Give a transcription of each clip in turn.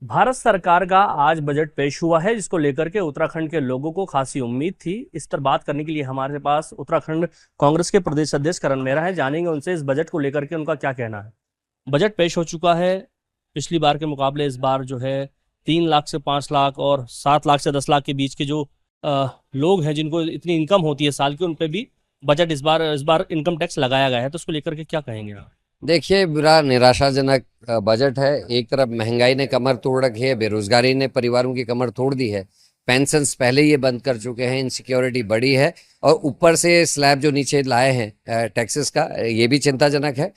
भारत सरकार का आज बजट पेश हुआ है, जिसको लेकर के उत्तराखंड के लोगों को खासी उम्मीद थी। इस पर बात करने के लिए हमारे पास उत्तराखंड कांग्रेस के प्रदेश अध्यक्ष करण मेहरा है। जानेंगे उनसे इस बजट को लेकर के उनका क्या कहना है। बजट पेश हो चुका है। पिछली बार के मुकाबले इस बार जो है 3 लाख से 5 लाख और 7 लाख से 10 लाख के बीच के जो लोग हैं जिनको इतनी इनकम होती है साल की, उन पे भी बजट इस बार इनकम टैक्स लगाया गया है। तो उसको लेकर के क्या कहेंगे आप? देखिए, बुरा निराशाजनक बजट है। एक तरफ महंगाई ने कमर तोड़ रखी है, बेरोजगारी ने परिवारों की कमर तोड़ दी है, पेंशन्स पहले ये बंद कर चुके हैं, इनसिक्योरिटी बढ़ी है और ऊपर से स्लैब जो नीचे लाए हैं टैक्सेस का, ये भी चिंताजनक है।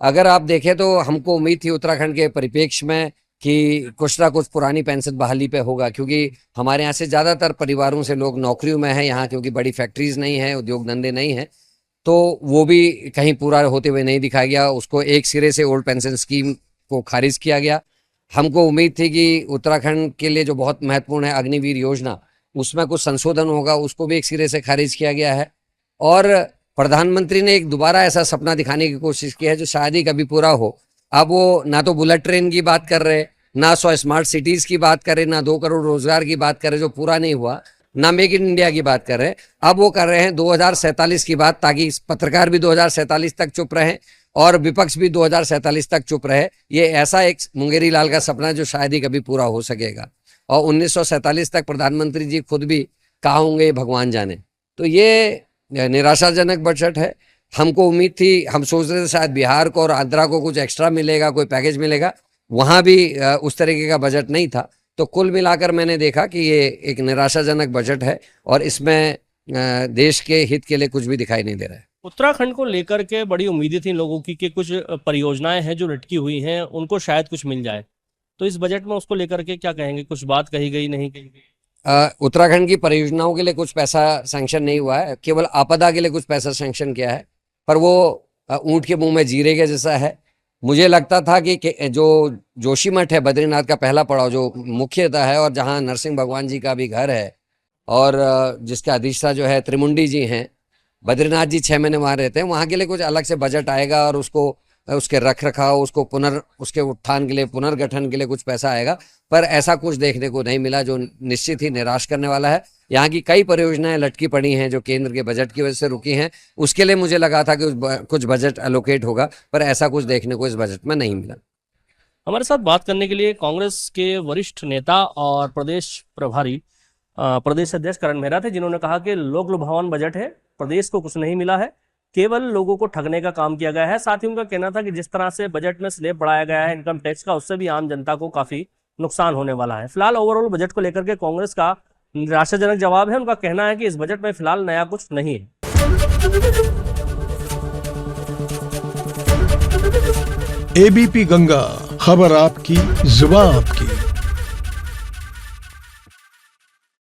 अगर आप देखें तो हमको उम्मीद थी उत्तराखंड के परिप्रेक्ष्य में कि कुछ ना कुछ पुरानी पेंशन बहाली पे होगा, क्योंकि हमारे यहाँ से ज़्यादातर परिवारों से लोग नौकरियों में हैं यहाँ, क्योंकि बड़ी फैक्ट्रीज नहीं है, उद्योग धंधे नहीं हैं, तो वो भी कहीं पूरा होते हुए नहीं दिखाया गया। उसको एक सिरे से ओल्ड पेंशन स्कीम को खारिज किया गया। हमको उम्मीद थी कि उत्तराखंड के लिए जो बहुत महत्वपूर्ण है अग्निवीर योजना, उसमें कुछ संशोधन होगा, उसको भी एक सिरे से खारिज किया गया है। और प्रधानमंत्री ने एक दोबारा ऐसा सपना दिखाने की कोशिश की है जो शायद ही कभी पूरा हो। अब वो ना तो बुलेट ट्रेन की बात कर रहे, ना 100 स्मार्ट सिटीज की बात कर रहे, ना 2 करोड़ रोजगार की बात कर रहे जो पूरा नहीं हुआ, ना मेक इन इंडिया की बात कर रहे हैं। अब वो कर रहे हैं 2047 की बात, ताकि पत्रकार भी 2047 तक चुप रहे और विपक्ष भी 2047 तक चुप रहे। ये ऐसा एक मुंगेरी लाल का सपना जो शायद ही कभी पूरा हो सकेगा। और 1947 तक प्रधानमंत्री जी खुद भी कहाँ होंगे भगवान जाने। तो ये निराशाजनक बजट है। हमको उम्मीद थी, हम सोच रहे थे शायद बिहार को और आंध्रा को कुछ एक्स्ट्रा मिलेगा, कोई पैकेज मिलेगा, वहाँ भी उस तरीके का बजट नहीं था। तो कुल मिलाकर मैंने देखा कि ये एक निराशाजनक बजट है और इसमें देश के हित के लिए कुछ भी दिखाई नहीं दे रहा है। उत्तराखंड को लेकर के बड़ी उम्मीदें थी लोगों की कि कुछ परियोजनाएं हैं जो लटकी हुई हैं, उनको शायद कुछ मिल जाए। तो इस बजट में उसको लेकर के क्या कहेंगे? कुछ बात कही गई, नहीं कही गई? उत्तराखंड की परियोजनाओं के लिए कुछ पैसा सैंक्शन नहीं हुआ है, केवल आपदा के लिए कुछ पैसा सैंक्शन किया है, पर वो ऊंट के मुंह में जीरे के जैसा है। मुझे लगता था कि जो जोशीमठ है, बद्रीनाथ का पहला पड़ाव जो मुख्यतः है और जहाँ नरसिंह भगवान जी का भी घर है और जिसका अधिष्ठा जो है त्रिमुंडी जी हैं, बद्रीनाथ जी 6 महीने वहाँ रहते हैं, वहाँ के लिए कुछ अलग से बजट आएगा और उसके रख रखाव, उसके उत्थान के लिए, पुनर्गठन के लिए कुछ पैसा आएगा। पर ऐसा कुछ देखने को नहीं मिला, जो निश्चित ही निराश करने वाला है। यहाँ की कई परियोजनाएं लटकी पड़ी हैं जो केंद्र के बजट की वजह से रुकी हैं। उसके लिए मुझे लगा था कि कुछ बजट एलोकेट होगा, पर ऐसा कुछ देखने को इस बजट में नहीं मिला। हमारे साथ बात करने के लिए कांग्रेस के वरिष्ठ नेता और प्रदेश प्रभारी प्रदेश अध्यक्ष करण मेहरा थे, जिन्होंने कहा कि लोक लुभावन बजट है, प्रदेश को कुछ नहीं मिला है, केवल लोगों को ठगने का काम किया गया है। साथ ही उनका कहना था कि जिस तरह से बजट में स्लैब बढ़ाया गया है इनकम टैक्स का, उससे भी आम जनता को काफी नुकसान होने वाला है। फिलहाल ओवरऑल बजट को लेकर के कांग्रेस का निराशाजनक जवाब है। उनका कहना है कि इस बजट में फिलहाल नया कुछ नहीं है। एबीपी गंगा, खबर आपकी, जुबान आपकी।